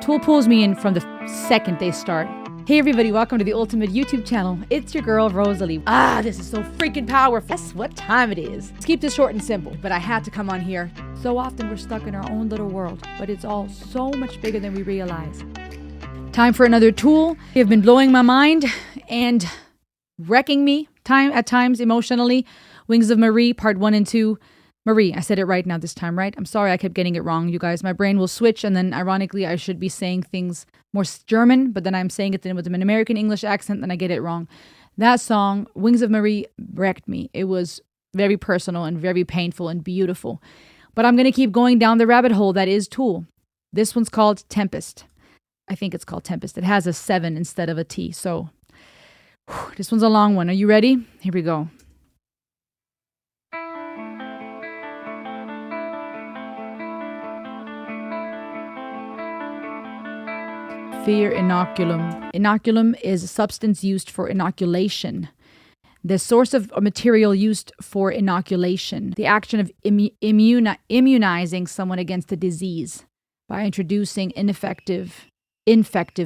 Tool pulls me in from the second they start. Hey everybody, welcome to the Ultimate YouTube channel. It's your girl, Rosalie. This is so freaking powerful. Guess what time it is? Let's keep this short and simple, but I had to come on here. So often we're stuck in our own little world, but it's all so much bigger than we realize. Time for another tool. They've been blowing my mind and wrecking me at times emotionally. Wings of Marie, part 1 and 2. Marie, I said it right now this time, right? I'm sorry I kept getting it wrong, you guys. My brain will switch, and then ironically, I should be saying things more German, but then I'm saying it then with an American English accent, and I get it wrong. That song, Wings of Marie, wrecked me. It was very personal and very painful and beautiful. But I'm going to keep going down the rabbit hole that is Tool. This one's called Tempest. I think it's called Tempest. It has a 7 instead of a T, so this one's a long one. Are you ready? Here we go. Fear inoculum. Inoculum is a substance used for inoculation. The source of material used for inoculation. The action of immunizing someone against a disease by introducing infective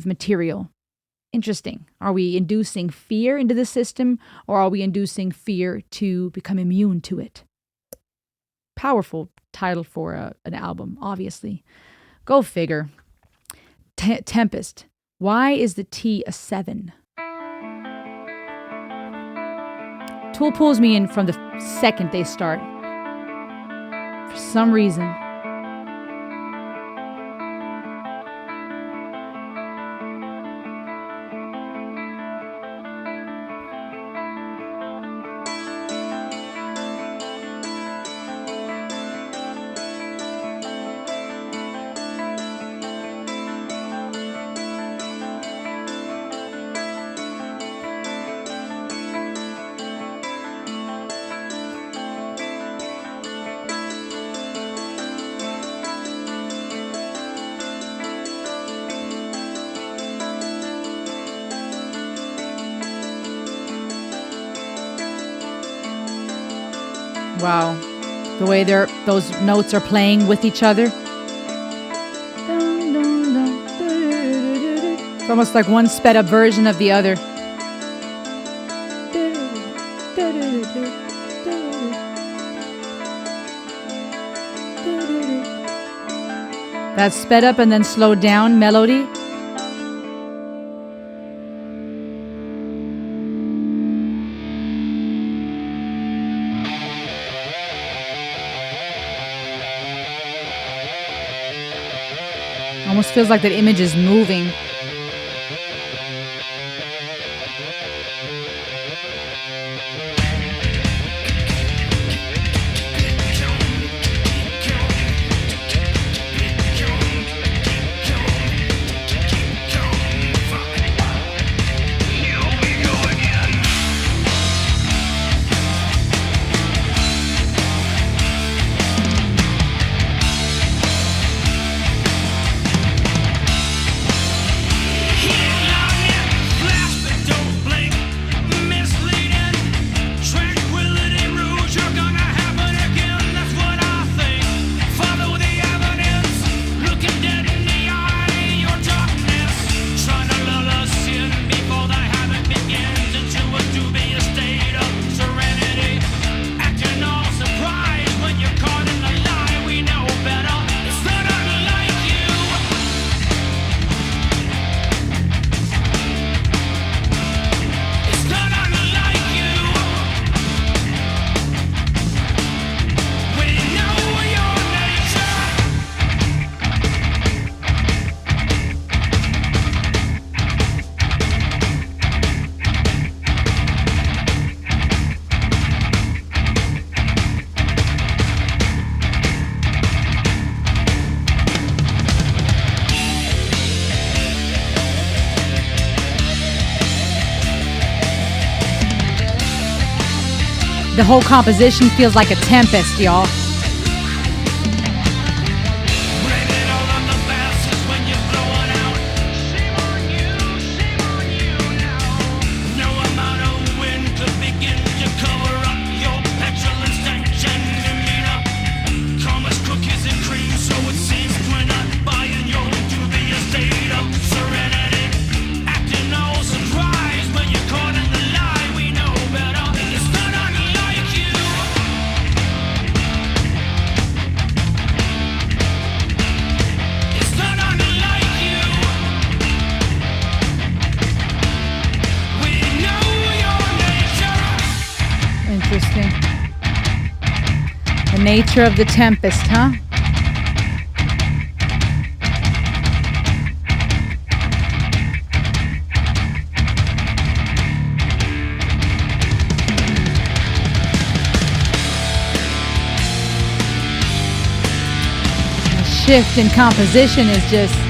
material. Interesting. Are we inducing fear into the system, or are we inducing fear to become immune to it? Powerful title for an album, obviously. Go figure. Tempest. Why is the T a 7? Tool pulls me in from the second they start. For some reason. Wow, the way those notes are playing with each other. It's almost like one sped up version of the other. That sped up and then slowed down melody. Almost feels like that image is moving. The whole composition feels like a tempest, y'all. Cookies and cream, so it seems we're not buying your to the estate. nature of the Tempest, huh? The shift in composition is just...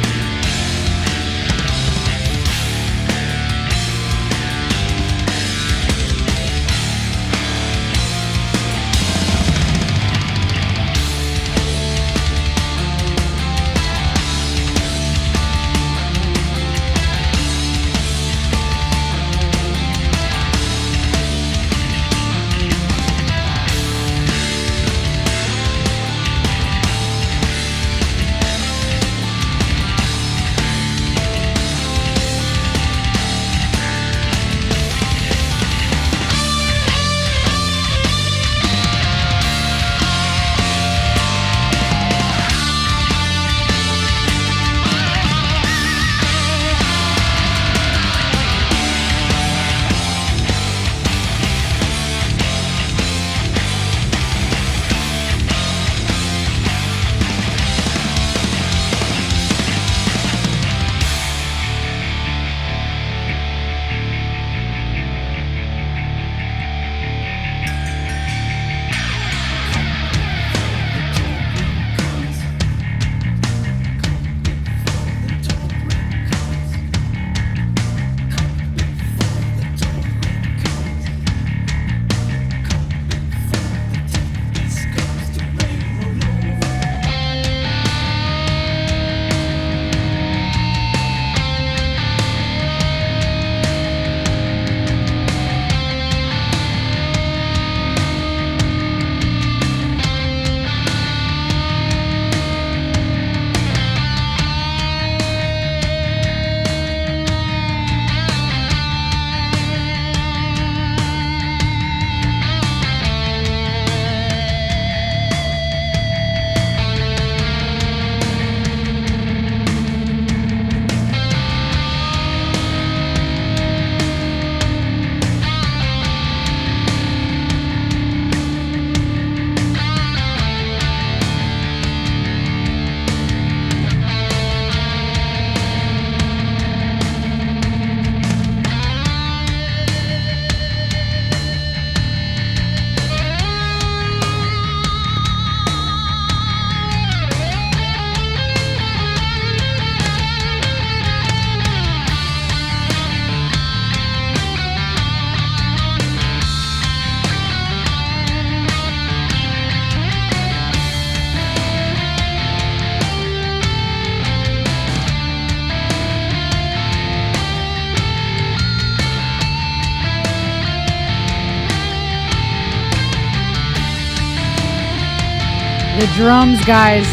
The drums, guys.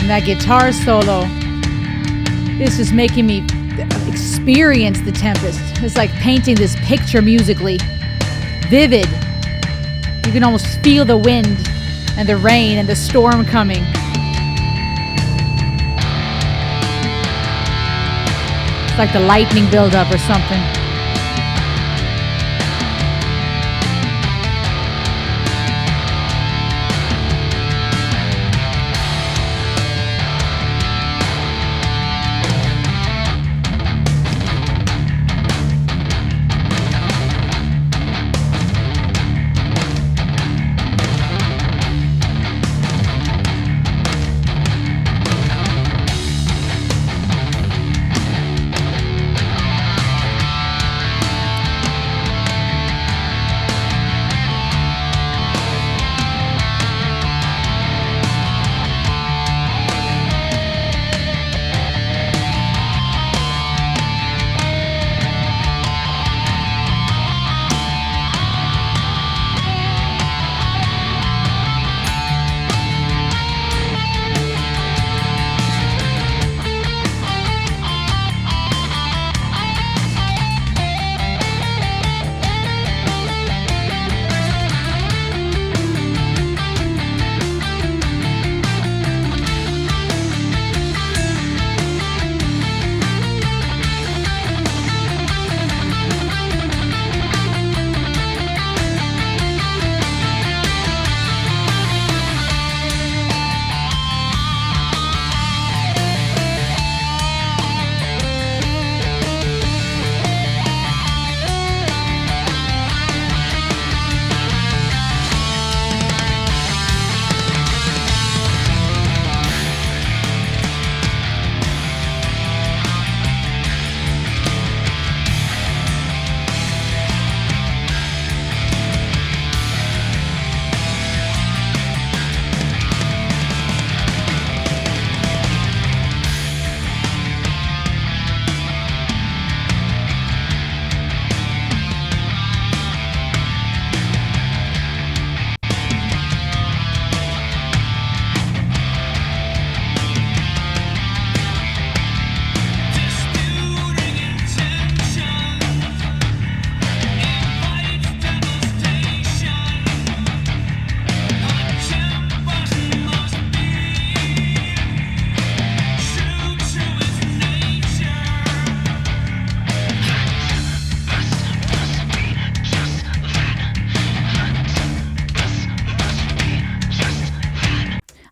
And that guitar solo. This is making me experience the Tempest. It's like painting this picture musically. Vivid. You can almost feel the wind and the rain and the storm coming. It's like the lightning buildup or something.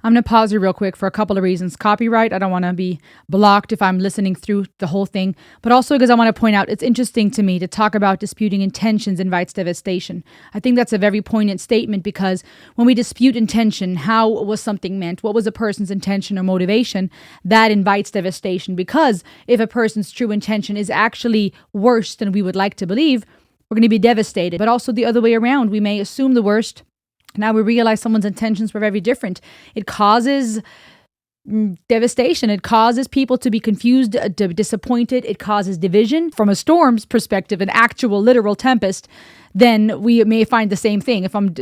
I'm going to pause here real quick for a couple of reasons. Copyright, I don't want to be blocked if I'm listening through the whole thing, but also because I want to point out it's interesting to me to talk about disputing intentions invites devastation. I think that's a very poignant statement because when we dispute intention, how was something meant? What was a person's intention or motivation? That invites devastation because if a person's true intention is actually worse than we would like to believe, we're going to be devastated. But also the other way around, we may assume the worst. Now we realize someone's intentions were very different. It causes devastation. It causes people to be confused, disappointed. It causes division. From a storm's perspective, an actual literal tempest, then we may find the same thing. If I'm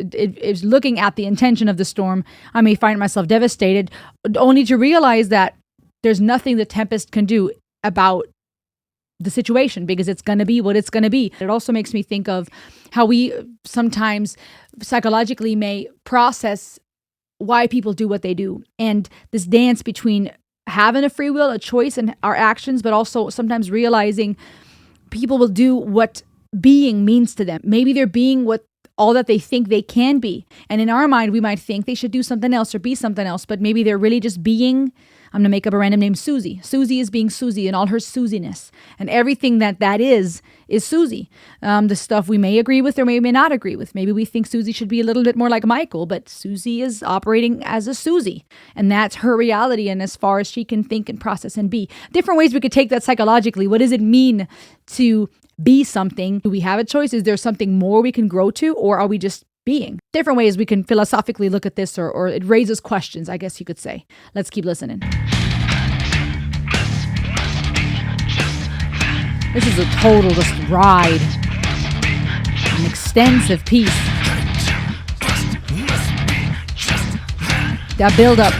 looking at the intention of the storm, I may find myself devastated, only to realize that there's nothing the tempest can do about the situation because it's going to be what it's going to be. It also makes me think of how we sometimes psychologically may process why people do what they do. And this dance between having a free will, a choice in our actions, but also sometimes realizing people will do what being means to them. Maybe they're being all that they think they can be. And in our mind, we might think they should do something else or be something else, but maybe they're really just being. I'm going to make up a random name, Susie. Susie is being Susie in all her Susiness. And everything that is Susie. The stuff we may agree with or may not agree with. Maybe we think Susie should be a little bit more like Michael, but Susie is operating as a Susie. And that's her reality and as far as she can think and process and be. Different ways we could take that psychologically. What does it mean to be something? Do we have a choice? Is there something more we can grow to? Or are we just being? Different ways we can philosophically look at this, or it raises questions, I guess you could say. Let's keep listening. This is a total just ride. An extensive piece. That build up.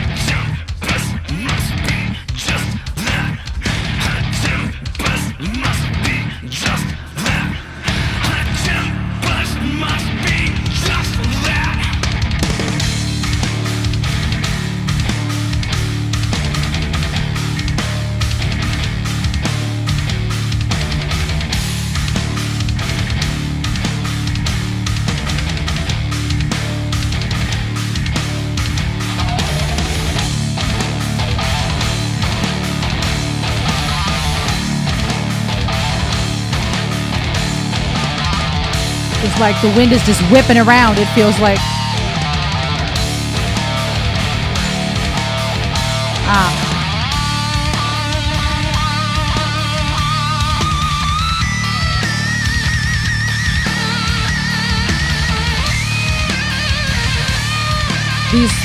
It's like the wind is just whipping around, it feels like. These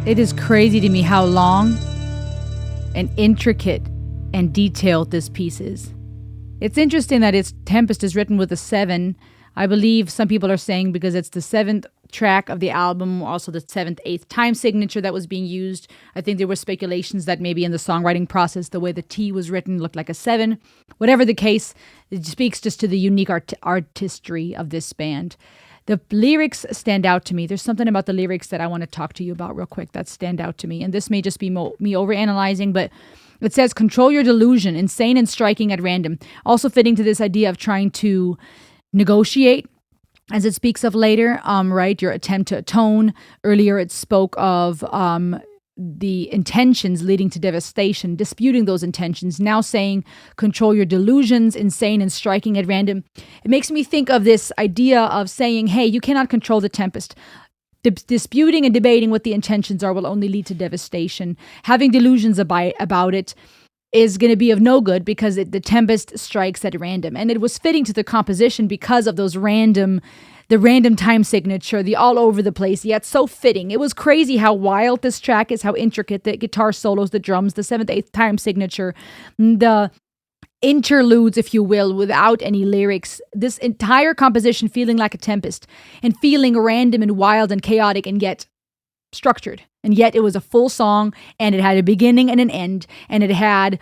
It is crazy to me how long and intricate and detailed this piece is. It's interesting that it's Tempest is written with a 7. I believe some people are saying because it's the 7th track of the album, also the 7th, 8th time signature that was being used. I think there were speculations that maybe in the songwriting process, the way the T was written looked like a 7. Whatever the case, it speaks just to the unique artistry of this band. The lyrics stand out to me. There's something about the lyrics that I want to talk to you about real quick that stand out to me. And this may just be me overanalyzing, but it says, control your delusion, insane and striking at random. Also fitting to this idea of trying to negotiate, as it speaks of later, right? Your attempt to atone. Earlier it spoke of the intentions leading to devastation, disputing those intentions. Now saying, control your delusions, insane and striking at random. It makes me think of this idea of saying, hey, you cannot control the tempest. Disputing and debating what the intentions are will only lead to devastation. Having delusions about it is going to be of no good because the tempest strikes at random. And it was fitting to the composition because of the random time signature, the all over the place, yet so fitting. It was crazy how wild this track is, how intricate the guitar solos, the drums, the 7th, 8th time signature, the interludes, if you will, without any lyrics. This entire composition feeling like a tempest and feeling random and wild and chaotic and yet structured. And yet it was a full song and it had a beginning and an end and it had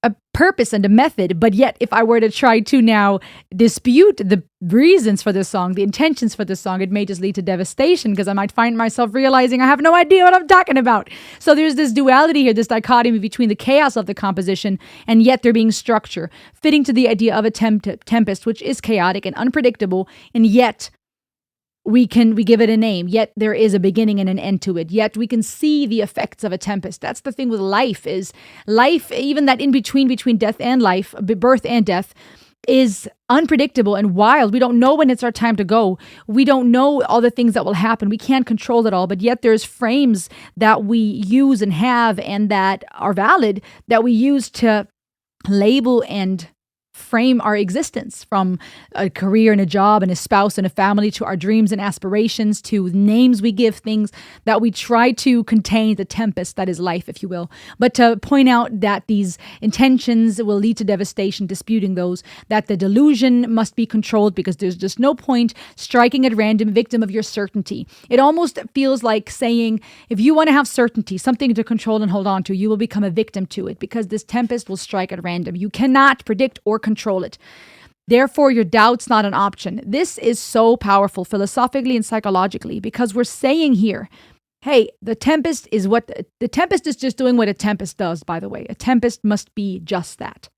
a purpose and a method. But yet if I were to try to now dispute the reasons for this song, the intentions for this song, it may just lead to devastation because I might find myself realizing I have no idea what I'm talking about. So there's this duality here, this dichotomy between the chaos of the composition and yet there being structure, fitting to the idea of a tempest, which is chaotic and unpredictable, and yet we give it a name, yet there is a beginning and an end to it, yet we can see the effects of a tempest. That's the thing with life, is life, even that in between death and life, birth and death, is unpredictable and wild. We don't know when it's our time to go. We don't know all the things that will happen. We can't control it all, but yet there's frames that we use and have and that are valid that we use to label and frame our existence, from a career and a job and a spouse and a family to our dreams and aspirations to names we give things that we try to contain the tempest that is life, if you will. But to point out that these intentions will lead to devastation, disputing those, that the delusion must be controlled because there's just no point striking at random, victim of your certainty. It almost feels like saying, if you want to have certainty, something to control and hold on to, you will become a victim to it because this tempest will strike at random. You cannot predict or control it. Therefore, your doubt's not an option. This is so powerful philosophically and psychologically because we're saying here, hey, the tempest is just doing what a tempest does, by the way. A tempest must be just that.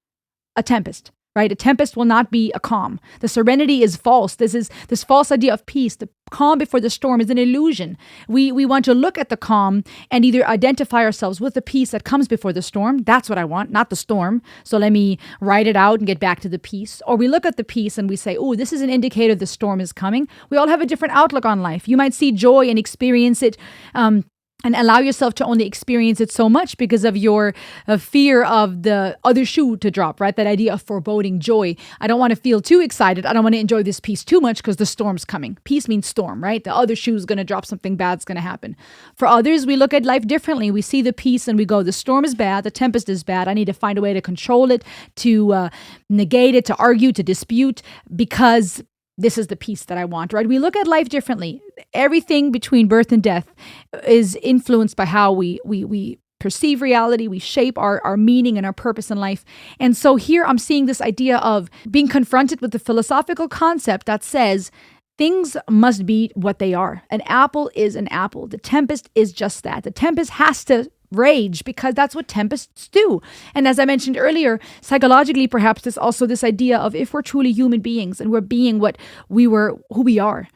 A tempest. Right? A tempest will not be a calm. The serenity is false. This false idea of peace. The calm before the storm is an illusion. We want to look at the calm and either identify ourselves with the peace that comes before the storm. That's what I want, not the storm. So let me write it out and get back to the peace. Or we look at the peace and we say, oh, this is an indicator the storm is coming. We all have a different outlook on life. You might see joy and experience it, and allow yourself to only experience it so much because of your fear of the other shoe to drop, right? That idea of foreboding joy. I don't want to feel too excited. I don't want to enjoy this peace too much because the storm's coming. Peace means storm, right? The other shoe's going to drop, something bad's going to happen. For others, we look at life differently. We see the peace and we go, the storm is bad, the tempest is bad. I need to find a way to control it, to negate it, to argue, to dispute, because this is the peace that I want, right? We look at life differently. Everything between birth and death is influenced by how we perceive reality. We shape our meaning and our purpose in life. And so here I'm seeing this idea of being confronted with the philosophical concept that says things must be what they are. An apple is an apple. The tempest is just that. The tempest has to rage because that's what tempests do. And as I mentioned earlier, psychologically, perhaps there's also this idea of if we're truly human beings and we're being who we are,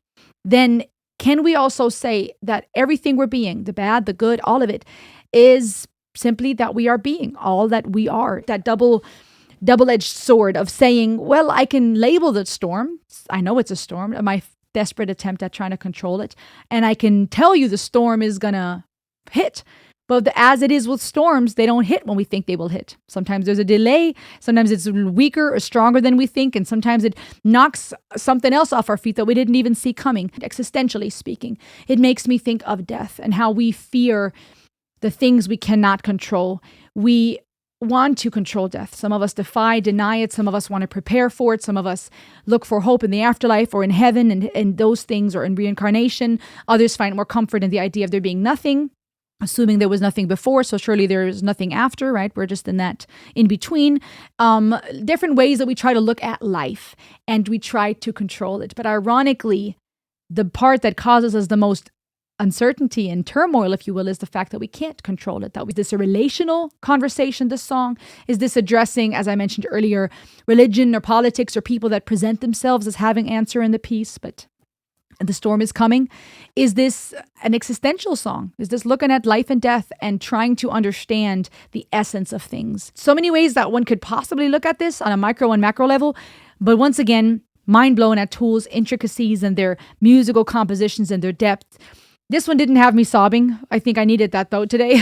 then can we also say that everything we're being, the bad, the good, all of it, is simply that we are being all that we are? That double-edged sword of saying, well, I can label the storm. I know it's a storm, my desperate attempt at trying to control it. And I can tell you the storm is going to hit. But as it is with storms, they don't hit when we think they will hit. Sometimes there's a delay. Sometimes it's weaker or stronger than we think. And sometimes it knocks something else off our feet that we didn't even see coming. Existentially speaking, it makes me think of death and how we fear the things we cannot control. We want to control death. Some of us deny it. Some of us want to prepare for it. Some of us look for hope in the afterlife or in heaven and those things, or in reincarnation. Others find more comfort in the idea of there being nothing, assuming there was nothing before, so surely there is nothing after, right? We're just in that in between. Different ways that we try to look at life and we try to control it. But ironically, the part that causes us the most uncertainty and turmoil, if you will, is the fact that we can't control it. That was this a relational conversation, this song? Is this addressing, as I mentioned earlier, religion or politics or people that present themselves as having answer in the piece, but the storm is coming? Is this an existential song? Is this looking at life and death and trying to understand the essence of things? So many ways that one could possibly look at this on a micro and macro level. But once again, mind blown at Tool's intricacies and their musical compositions and their depth. This one didn't have me sobbing. I think I needed that though today.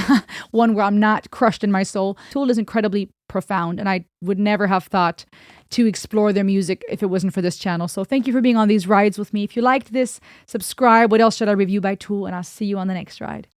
One where I'm not crushed in my soul. Tool is incredibly profound, and I would never have thought to explore their music if it wasn't for this channel. So thank you for being on these rides with me. If you liked this, subscribe. What else should I review by Tool? And I'll see you on the next ride.